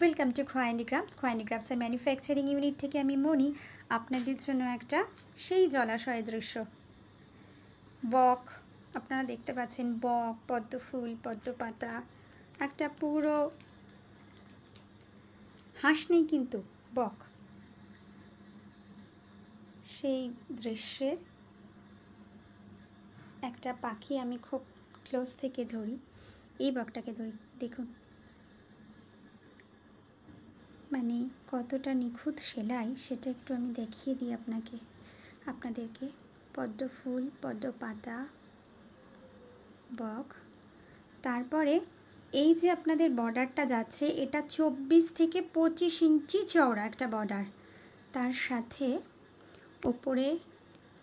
Welcome to খোয়াইন্ডিগ্রামস। খোয়াইন্ডিগ্রামসের manufacturing unit থেকে আমি মনি আপনাদের জন্য একটা সেই জলাশয়ের দৃশ্য। বক আপনারা দেখতে পাচ্ছেন, বক, পদ্ম ফুল, পদ্ম পাতা, একটা পুরো হাঁস নেই কিন্তু বক, সেই দৃশ্যের একটা পাখি আমি খুব ক্লোজ থেকে ধরি। এই বকটাকে ধরি, দেখুন মানে কতটা নিখুঁত সেলাই সেটা একটু আমি দেখিয়ে দিই আপনাদেরকে। পদ্ম ফুল, পদ্ম পাতা, বক, তারপরে এই যে আপনাদের বর্ডারটা যাচ্ছে এটা 24 থেকে 25 ইঞ্চি চওড়া একটা বর্ডার, তার সাথে ওপরে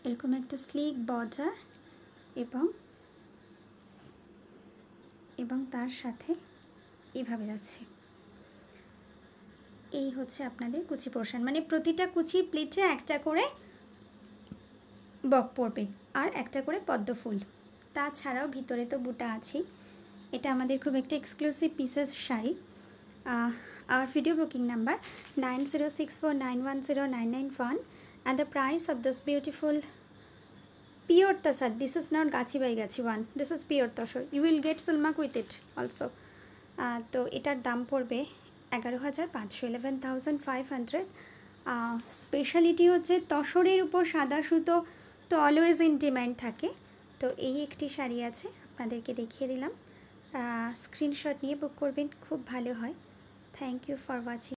এরকম একটা স্লিক বর্ডার এবং তার সাথে এইভাবে যাচ্ছে। এই হচ্ছে আপনাদের কুচি পোর্শন, মানে প্রতিটা কুচি প্লেটে একটা করে বক পড়বে আর একটা করে পদ্ম ফুল। তাছাড়াও ভিতরে তো বুটা আছেই। এটা আমাদের খুব একটা exclusive pieces sari. Our video booking number 9064910991 and the price of this beautiful pure tasar. This is not gachi by gachi one. This is pure tasar. You will get silmak with it also. তো এটার দাম পড়বে 11,500, 11,500। Speciality হচ্ছে তসরের উপর সাদা সুতো তো always in demand থাকে। তো এই একটি শাড়ি আছে, আপনাদেরকে দেখিয়ে দিলাম। স্ক্রিনশট নিয়ে বুক করবেন, খুব ভালো হয়। Thank you for watching.